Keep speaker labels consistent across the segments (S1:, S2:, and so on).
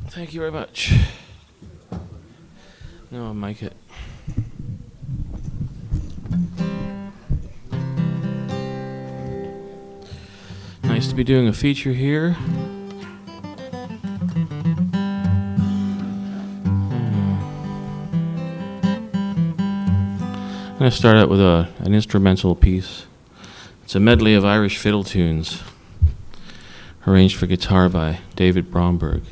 S1: Thank you very much. No, I'll mic it. Nice to be doing a feature here. I'm going to start out with an instrumental piece. It's a medley of Irish fiddle tunes, arranged for guitar by David Bromberg.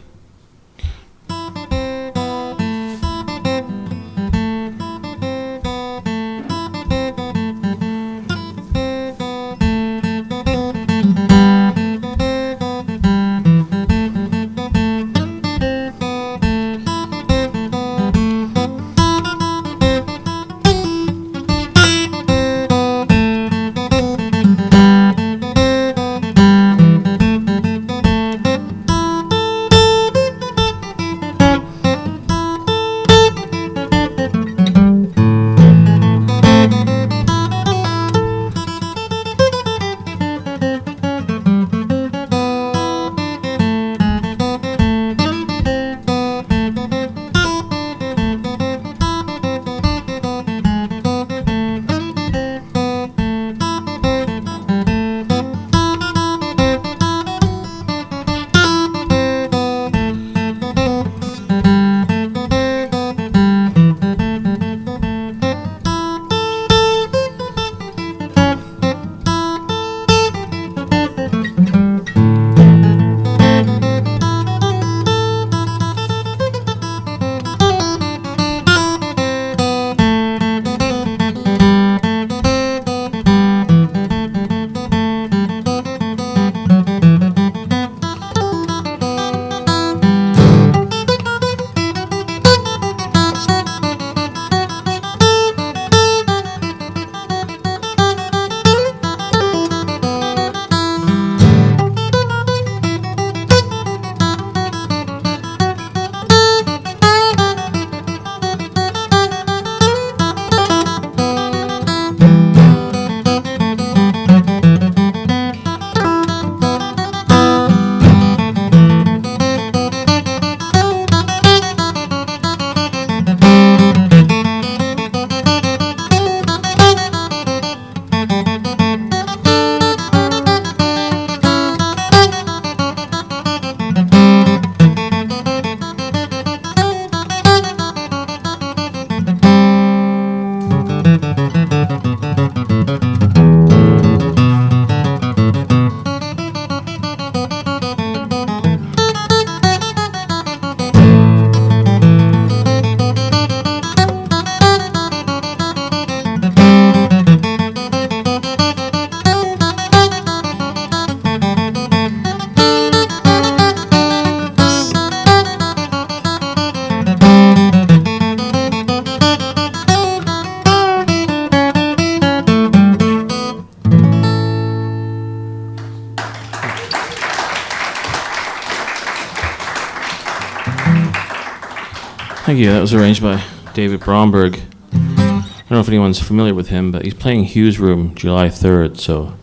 S1: Thank you. That was arranged by David Bromberg. I don't know if anyone's familiar with him, but he's playing Hughes Room July 3rd, so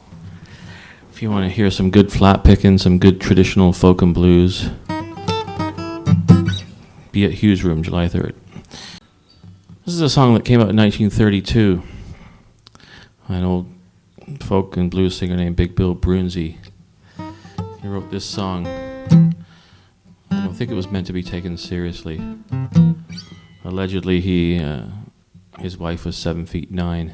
S1: if you want to hear some good flat picking, some good traditional folk and blues, be at Hughes Room July 3rd. This is a song that came out in 1932. An old folk and blues singer named Big Bill Brunsey. He wrote this song. I don't think it was meant to be taken seriously. Allegedly, his wife was 7'9",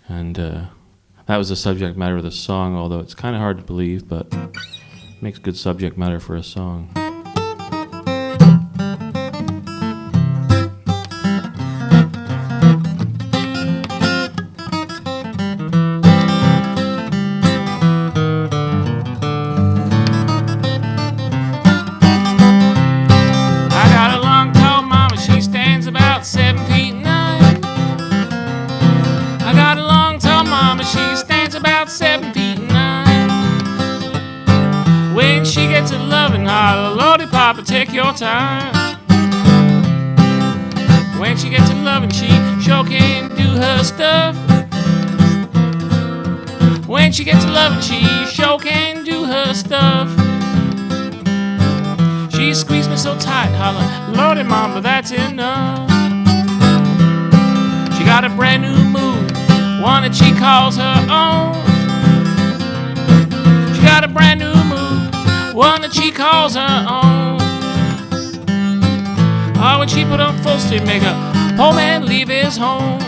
S1: and that was the subject matter of the song. Although it's kind of hard to believe, but it makes good subject matter for a song. Papa, take your time. When she gets to loving, she sure can do her stuff. when she gets loving, she sure can do her stuff. She squeezed me so tight, holler, Lordy, Mama, that's enough. She got a brand new move, one that she calls her own. She got a brand new move, one that she calls her own. Oh, when she put on full steam makeup, poor man leave his home.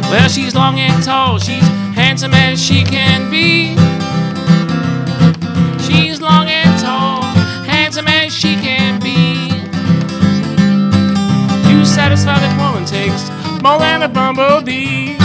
S1: Well, she's long and tall, she's handsome as she can be. She's long and tall, handsome as she can be. To satisfy that woman takes more than a bumblebee.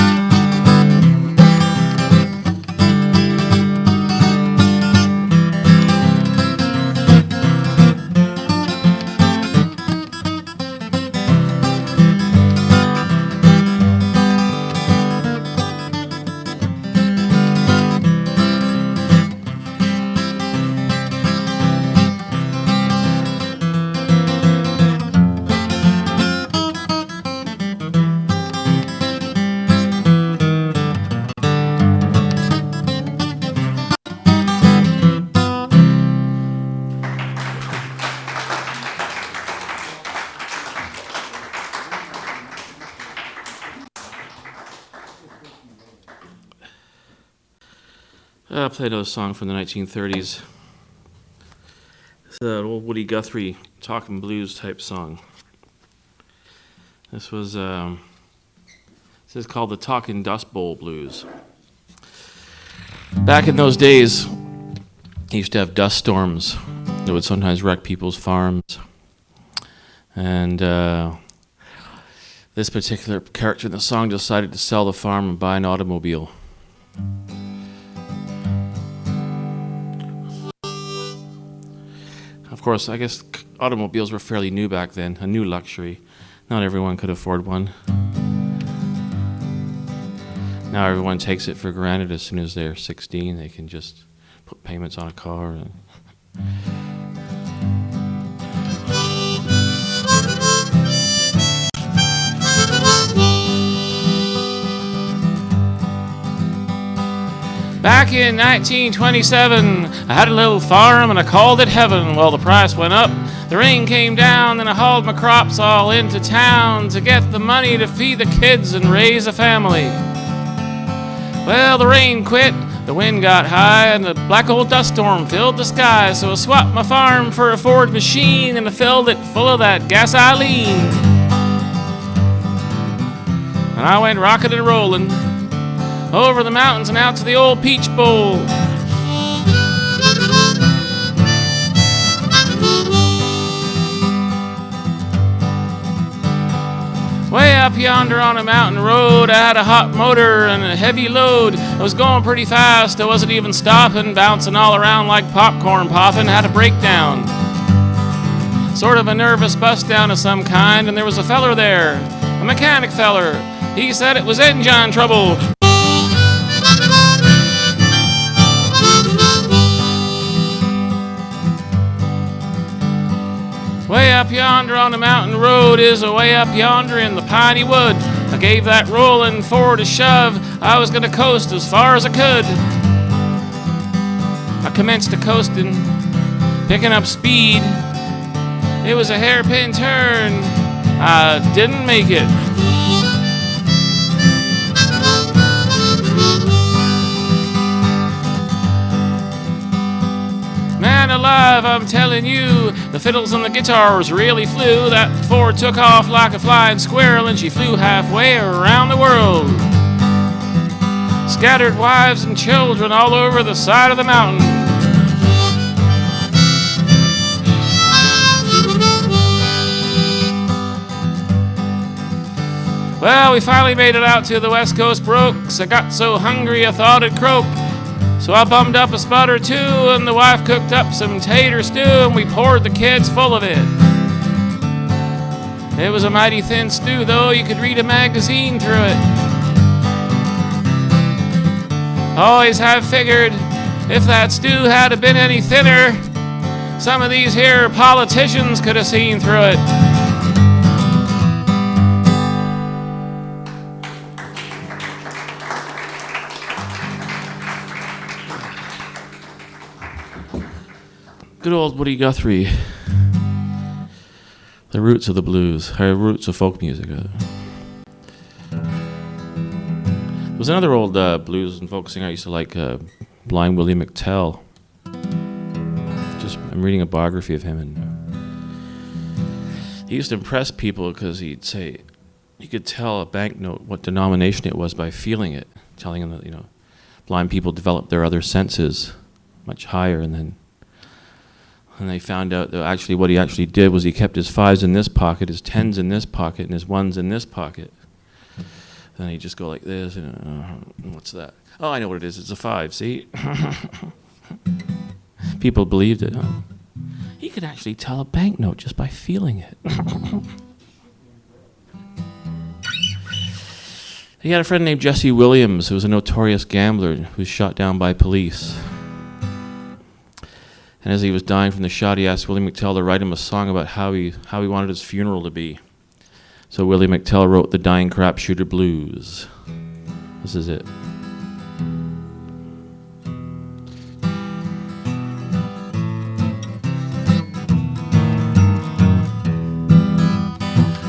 S1: I'll play another song from the 1930s. It's an old Woody Guthrie talking blues type song. This is called the Talking Dust Bowl Blues. Back in those days, he used to have dust storms that would sometimes wreck people's farms. And this particular character in the song decided to sell the farm and buy an automobile. Of course, I guess automobiles were fairly new back then, a new luxury. Not everyone could afford one. Now everyone takes it for granted. As soon as they're 16, they can just put payments on a car. Back in 1927, I had a little farm and I called it heaven. Well, the price went up, the rain came down, and I hauled my crops all into town to get the money to feed the kids and raise a family. Well, the rain quit, the wind got high, and the black old dust storm filled the sky. So I swapped my farm for a Ford machine and I filled it full of that gasoline. And I went rocking and rolling over the mountains and out to the old Peach Bowl. Way up yonder on a mountain road, I had a hot motor and a heavy load. I was going pretty fast, I wasn't even stopping, bouncing all around like popcorn popping, had a breakdown. Sort of a nervous bust down of some kind, and there was a feller there, a mechanic feller. He said it was engine trouble. Way up yonder on the mountain road is a way up yonder in the piney wood. I gave that rollin' Ford a shove. I was gonna coast as far as I could. I commenced a coastin', picking up speed. It was a hairpin turn. I didn't make it. Man alive, I'm telling you, the fiddles and the guitars really flew. That Ford took off like a flying squirrel, and she flew halfway around the world. Scattered wives and children all over the side of the mountain. Well, we finally made it out to the West Coast Brooks. I got so hungry I thought it'd croak. So I bummed up a spud or two, and the wife cooked up some tater stew, and we poured the kids full of it. It was a mighty thin stew, though you could read a magazine through it. Always have figured if that stew had been any thinner, some of these here politicians could have seen through it. Good old Woody Guthrie. The roots of the blues, or roots of folk music. There was another old blues and folk singer I used to like, Blind Willie McTell. I'm reading a biography of him, and he used to impress people because he'd say, you could tell a banknote what denomination it was by feeling it, telling them that, blind people develop their other senses much higher, and they found out that actually what he actually did was he kept his fives in this pocket, his tens in this pocket, and his ones in this pocket. Then he'd just go like this, and what's that? Oh, I know what it is. It's a 5, see? People believed it. Huh? He could actually tell a banknote just by feeling it. He had a friend named Jesse Williams, who was a notorious gambler who was shot down by police. And as he was dying from the shot, he asked Willie McTell to write him a song about how he wanted his funeral to be. So Willie McTell wrote the Dying Crapshooter Blues. This is it.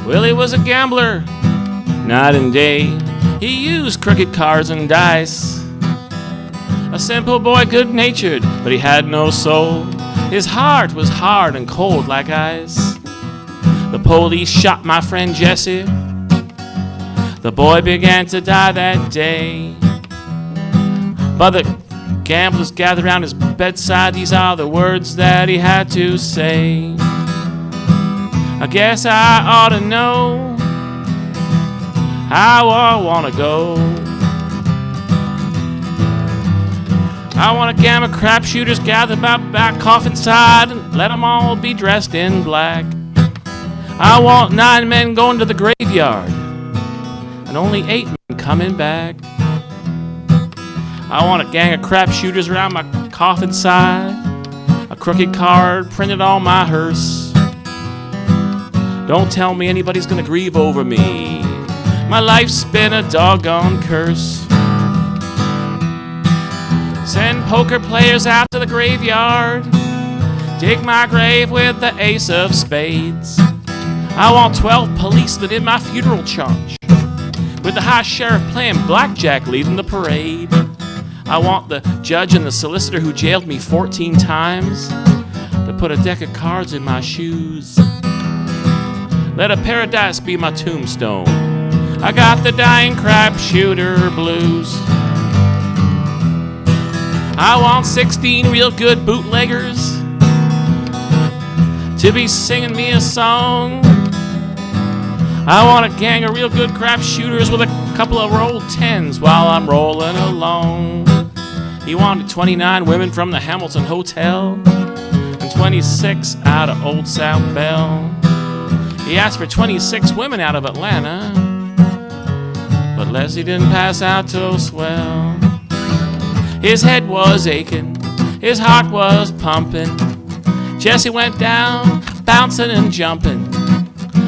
S1: Willie was a gambler, night and day. He used crooked cards and dice. A simple boy, good-natured, but he had no soul. His heart was hard and cold like ice. The police shot my friend Jesse. The boy began to die that day. But the gamblers gathered around his bedside. These are the words that he had to say. I guess I ought to know how I want to go. I want to gamble crapshooters gather my back coffin side and let them all be dressed in black. I want 9 men going to the graveyard and only 8 men coming back. I want a gang of crapshooters around my coffin side, a crooked card printed on my hearse. Don't tell me anybody's gonna grieve over me. My life's been a doggone curse. Send poker players out to the graveyard. Dig my grave with the ace of spades. I want 12 policemen in my funeral charge, with the high sheriff playing blackjack leading the parade. I want the judge and the solicitor who jailed me 14 times to put a deck of cards in my shoes. Let a paradise be my tombstone. I got the Dying Crapshooter Blues. I want 16 real good bootleggers to be singing me a song. I want a gang of real good crapshooters with a couple of rolled 10s while I'm rolling along. He wanted 29 women from the Hamilton Hotel and 26 out of Old South Bell. He asked for 26 women out of Atlanta, but Leslie didn't pass out so swell. His head was aching, his heart was pumping. Jesse went down, bouncing and jumping.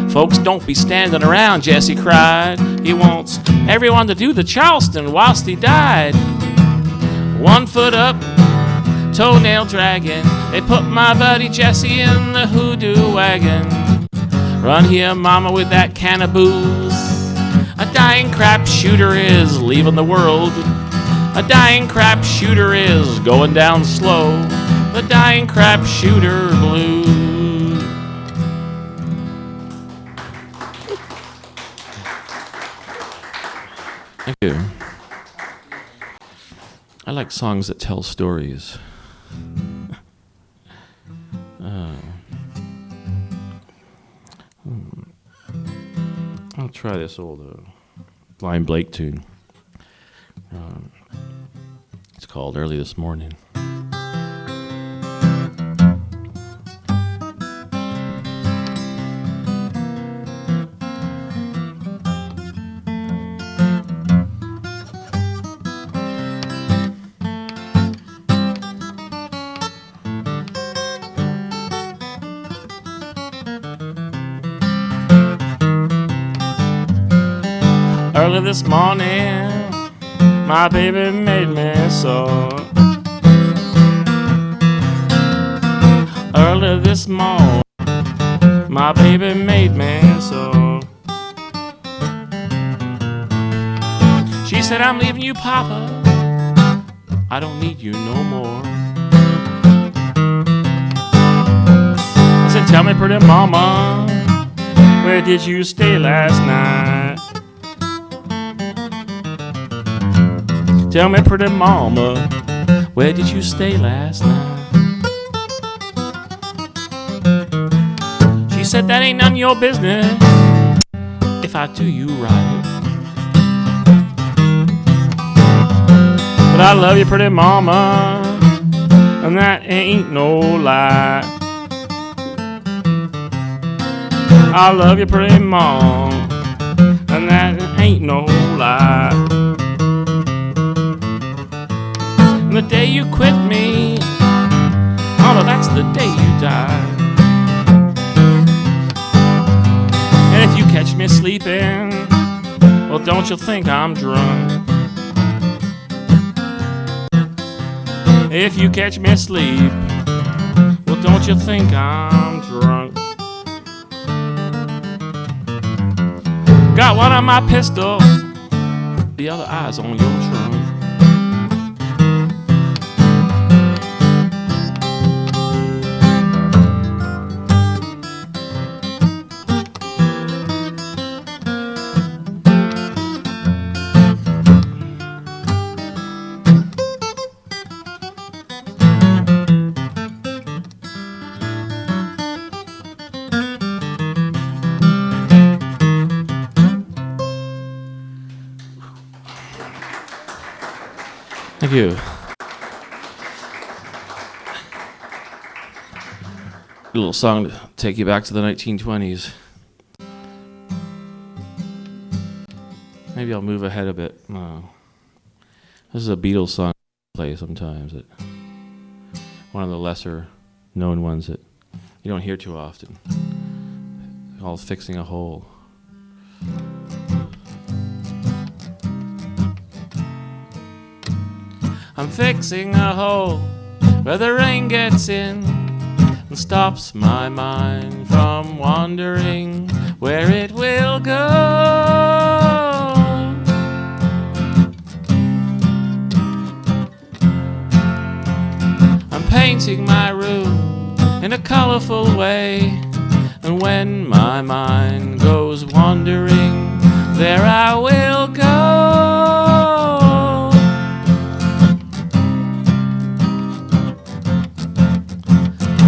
S1: Folks, don't be standing around, Jesse cried. He wants everyone to do the Charleston whilst he died. 1 foot up, toenail dragging. They put my buddy Jesse in the hoodoo wagon. Run here, mama, with that can of booze. A dying crapshooter is leaving the world. A dying crapshooter is going down slow. The Dying Crapshooter Blues. Thank you. I like songs that tell stories. I'll try this old Blind Blake tune. It's called Early This Morning. Early this morning, my baby made me so. Early this morning, my baby made me so. She said, I'm leaving you, Papa. I don't need you no more. I said, tell me, pretty mama, where did you stay last night? Tell me, pretty mama, where did you stay last night? She said, that ain't none of your business if I do you right. But I love you, pretty mama, and that ain't no lie. I love you, pretty mama, and that ain't no lie. The day you quit me, oh no, that's the day you die. And if you catch me sleeping, well, don't you think I'm drunk? If you catch me asleep, well, don't you think I'm drunk? Got one on my pistol, the other eye's on your trunk. Thank you. A little song to take you back to the 1920s. Maybe I'll move ahead a bit. This is a Beatles song I play sometimes. One of the lesser known ones that you don't hear too often. Called Fixing a Hole. I'm fixing a hole where the rain gets in and stops my mind from wandering where it will go. I'm painting my room in a colorful way, and when my mind goes wandering, there I will go.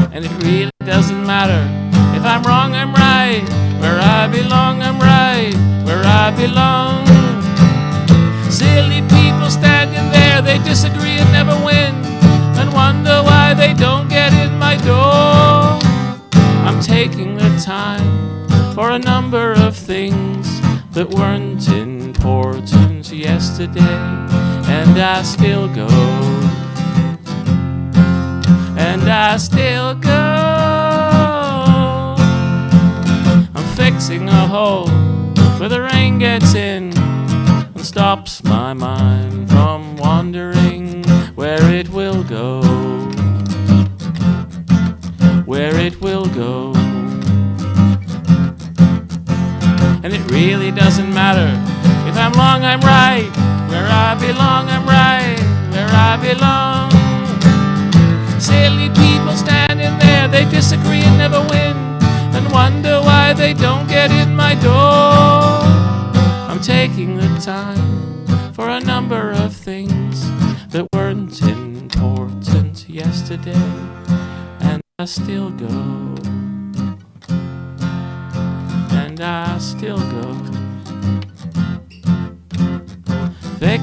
S1: And it really doesn't matter if I'm wrong, I'm right. Where I belong, I'm right. Where I belong. Silly people standing there, they disagree and never win, and wonder why they don't get in my door. I'm taking the time for a number of things that weren't important yesterday, and I still go. And I still go. I'm fixing a hole where the rain gets in and stops my mind from wandering where it will go. Where it will go. And it really doesn't matter if I'm wrong, I'm right. Where I belong, I'm right. Where I belong. Silly people standing there, they disagree and never win, and wonder why they don't get in my door. I'm taking the time for a number of things that weren't important yesterday, and I still go. And I still go.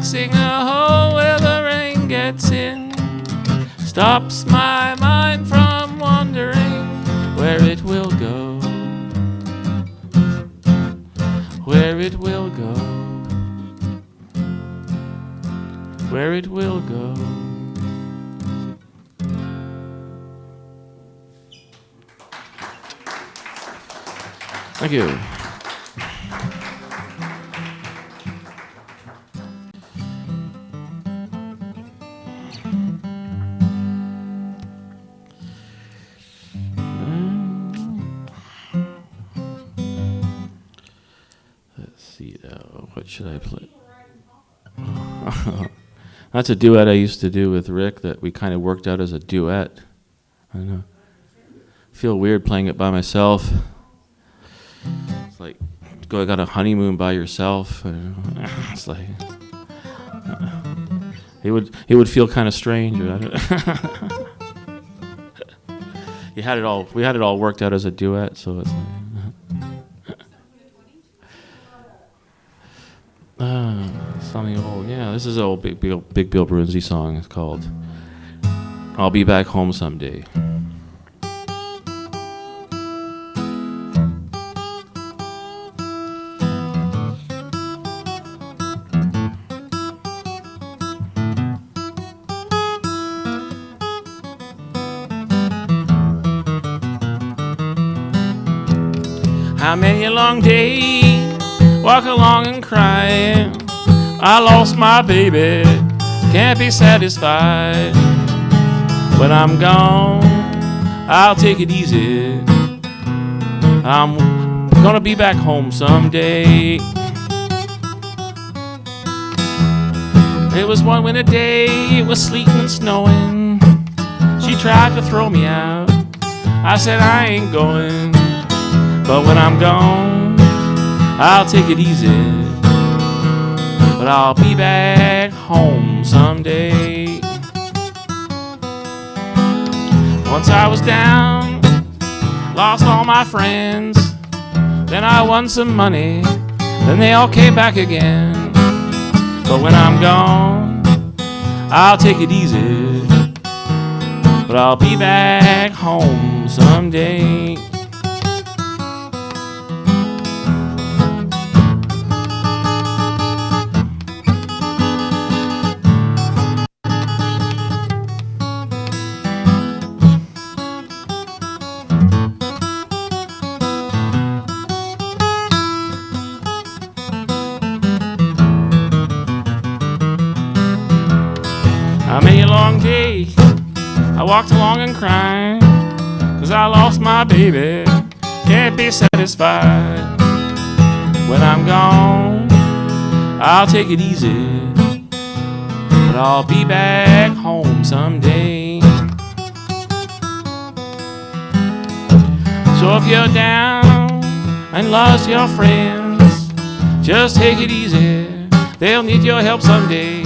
S1: fixing a hole where the rain gets in. Stops my mind from wondering where it will go. Where it will go. Where it will go. Thank you. Let's see now. What should I play? That's a duet I used to do with Rick that we kind of worked out as a duet. I don't know. I feel weird playing it by myself. It's like going on a honeymoon by yourself. It's like it would feel kind of strange. We had it all worked out as a duet, so it's like something old. Yeah, this is an old Big Bill Brunsey song. It's called "I'll Be Back Home Someday." How many a long day, walk along and cry. I lost my baby, can't be satisfied. When I'm gone, I'll take it easy. I'm gonna be back home someday. It was one winter day, it was sleeting and snowing. She tried to throw me out, I said I ain't going. But when I'm gone, I'll take it easy. But I'll be back home someday. Once I was down, lost all my friends. Then I won some money, then they all came back again. But when I'm gone, I'll take it easy. But I'll be back home someday. Many a long day, I walked along and cried, 'cause I lost my baby, can't be satisfied. When I'm gone, I'll take it easy, but I'll be back home someday. So if you're down and lost your friends, just take it easy, they'll need your help someday.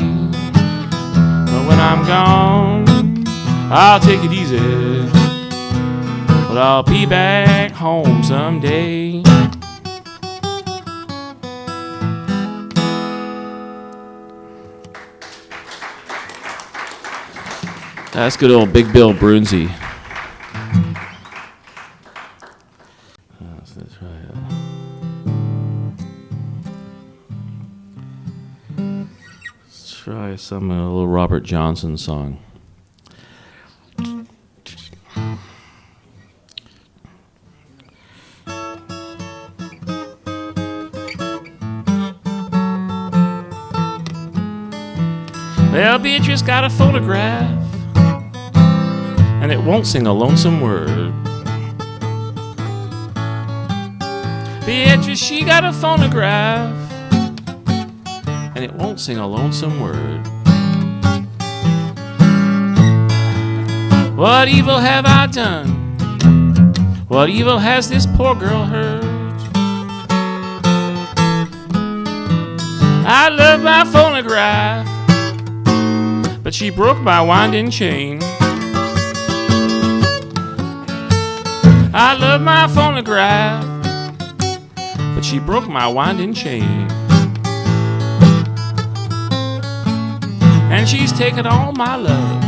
S1: When I'm gone, I'll take it easy, but I'll be back home someday. That's good old Big Bill Brunsey. Let's try it. Try some a little Robert Johnson song. Well, Beatrice got a photograph, and it won't sing a lonesome word. Beatrice, she got a phonograph, and it won't sing a lonesome word. What evil have I done? What evil has this poor girl heard? I love my phonograph, but she broke my winding chain. I love my phonograph, but she broke my winding chain. and she's taken all my love.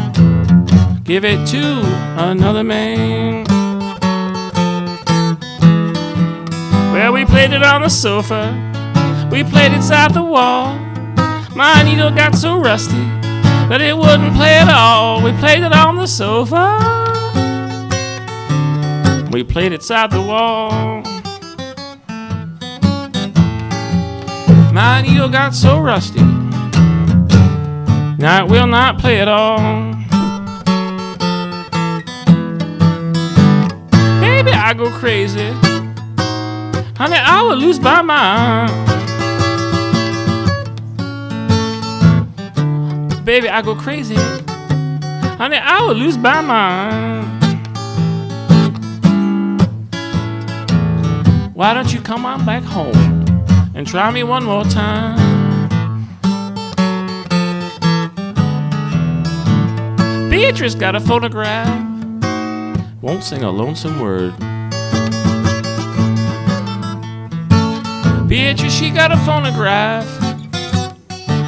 S1: Give it to another man. Well, we played it on the sofa, we played inside the wall. My needle got so rusty that it wouldn't play at all. We played it on the sofa, we played it inside the wall. My needle got so rusty, now it will not play at all. Baby, I go crazy, honey, I will lose my mind. Baby, I go crazy, honey, I will lose my mind. Why don't you come on back home and try me one more time? Beatrice got a photograph, won't sing a lonesome word. Beatrice, she got a phonograph,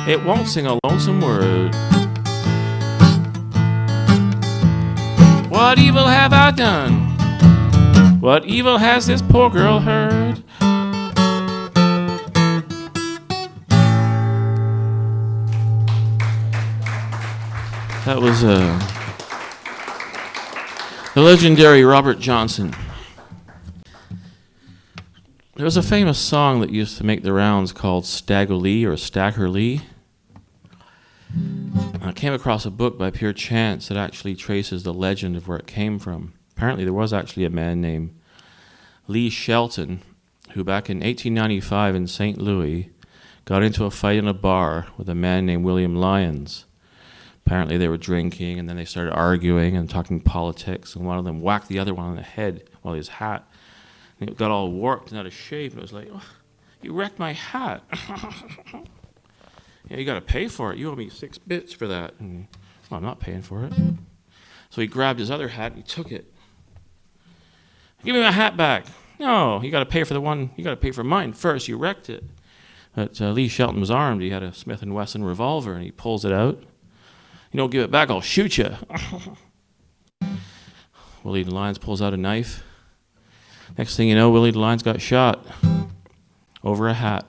S1: it won't sing a lonesome word. What evil have I done? What evil has this poor girl heard? That was the legendary Robert Johnson. There was a famous song that used to make the rounds called Stagger Lee or Stacker Lee. I came across a book by pure chance that actually traces the legend of where it came from. Apparently there was actually a man named Lee Shelton who back in 1895 in St. Louis got into a fight in a bar with a man named William Lyons. Apparently they were drinking and then they started arguing and talking politics, and one of them whacked the other one on the head while his hat, and it got all warped and out of shape, and it was like, oh, you wrecked my hat. Yeah, you got to pay for it. You owe me 6 bits for that. And, well, I'm not paying for it. So he grabbed his other hat and he took it. Give me my hat back. No, you got to pay for the one. You got to pay for mine first. You wrecked it. But Lee Shelton was armed. He had a Smith & Wesson revolver, and he pulls it out. You don't give it back, I'll shoot you. Willie Lyons pulls out a knife. Next thing you know, Willie Lyons got shot over a hat.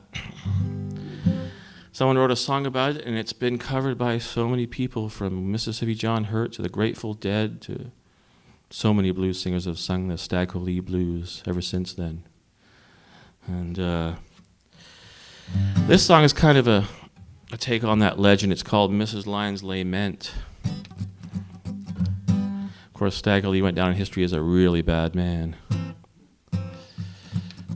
S1: Someone wrote a song about it, and it's been covered by so many people, from Mississippi John Hurt to the Grateful Dead to so many blues singers have sung the Stagger Lee blues ever since then. And this song is kind of a take on that legend. It's called Mrs. Lyons' Lament. Of course, Stagger Lee went down in history as a really bad man.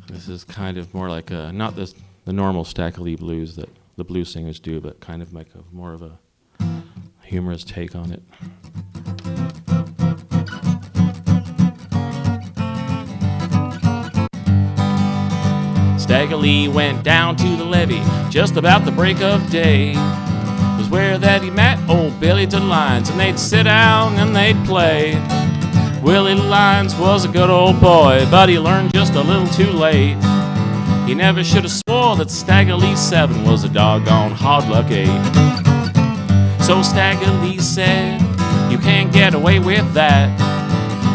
S1: This is kind of more like not the normal Stagger Lee blues that the blues singers do, but kind of like more of a humorous take on it. Stagger Lee went down to the levee just about the break of day. It was where that he met old Billy Lyons, and they'd sit down and they'd play. Willie Lyons was a good old boy, but he learned just a little too late. He never should have swore that Stagger Lee 7 was a doggone hard luck 8. So Stagger Lee said, you can't get away with that.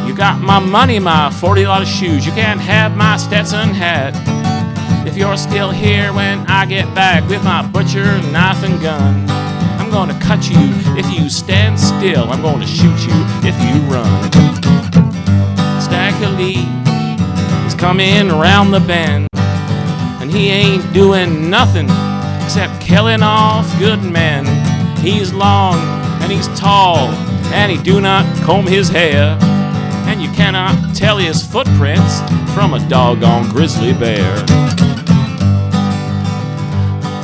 S1: You got my money, my $40 shoes, you can't have my Stetson hat. If you're still here when I get back with my butcher, knife and gun, I'm gonna cut you if you stand still, I'm gonna shoot you if you run. Stagger Lee is coming around the bend, and he ain't doing nothing except killing off good men. He's long and he's tall, and he do not comb his hair, and you cannot tell his footprints from a doggone grizzly bear.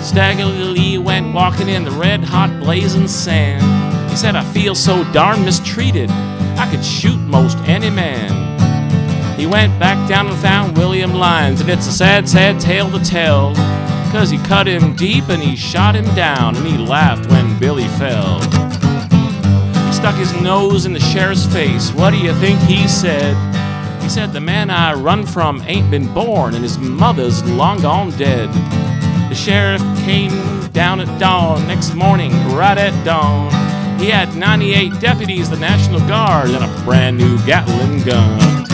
S1: Stagger Lee went walking in the red-hot blazing sand. He said, I feel so darn mistreated, I could shoot most any man. He went back down and found William Lyons, and it's a sad, sad tale to tell, 'cause he cut him deep and he shot him down, and he laughed when Billy fell. He stuck his nose in the sheriff's face. What do you think he said? He said, the man I run from ain't been born, and his mother's long gone dead. The sheriff came looked down at dawn. Next morning, right at dawn, he had 98 deputies, the National Guard, and a brand new Gatling gun.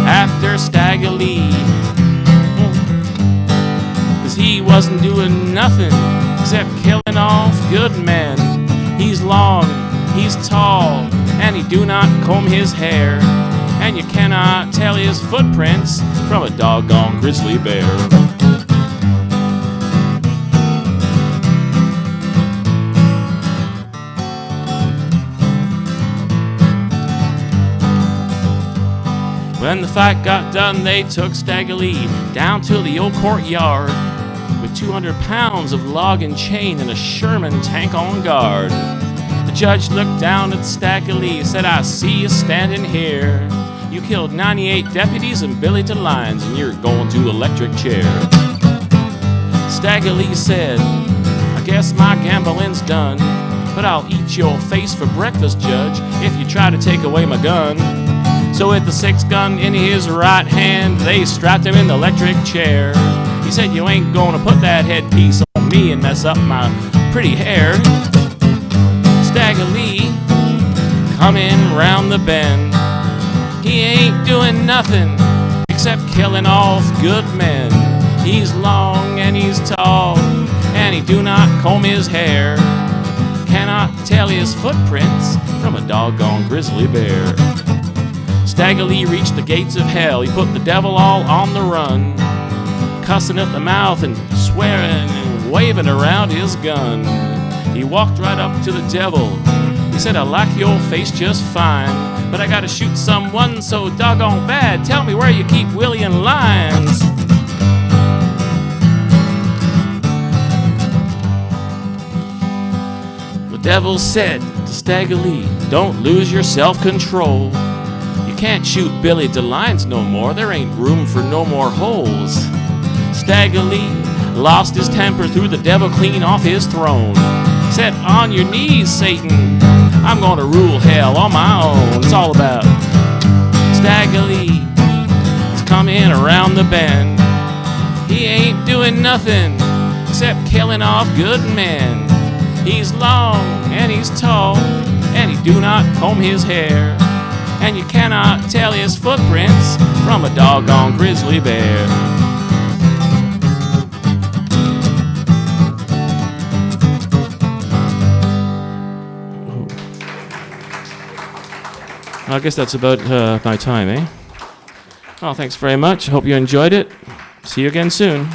S1: After Stagger Lee, 'cause he wasn't doing nothing except killing off good men. He's long, he's tall, and he do not comb his hair, and you cannot tell his footprints from a doggone grizzly bear. When the fight got done, they took Stagger Lee down to the old courtyard with 200 pounds of log and chain and a Sherman tank on guard. The judge looked down at Stagger Lee, said, "I see you standing here. You killed 98 deputies and Billy DeLines, and you're going to electric chair." Stagger Lee said, "I guess my gambling's done, but I'll eat your face for breakfast, Judge, if you try to take away my gun." So with the 6-gun in his right hand, they strapped him in the electric chair. He said, "You ain't gonna put that headpiece on me and mess up my pretty hair." Stagger Lee coming round the bend, he ain't doing nothing except killing off good men. He's long and he's tall, and he do not comb his hair. Cannot tell his footprints from a doggone grizzly bear. Stagger Lee reached the gates of hell. He put the devil all on the run, cussing at the mouth and swearing and waving around his gun. He walked right up to the devil. He said, "I like your face just fine, but I gotta shoot someone so doggone bad. Tell me where you keep Willie and Lyons." The devil said to Stagger Lee, "Don't lose your self-control. You can't shoot Billy DeLines no more. There ain't room for no more holes." Stagger Lee lost his temper, threw the devil clean off his throne. Said, "On your knees, Satan. I'm gonna rule hell on my own." It's all about Stagger Lee. He's coming around the bend. He ain't doing nothing except killing off good men. He's long and he's tall, and he do not comb his hair, and you cannot tell his footprints from a doggone grizzly bear. I guess that's about my time, eh? Oh, thanks very much. Hope you enjoyed it. See you again soon.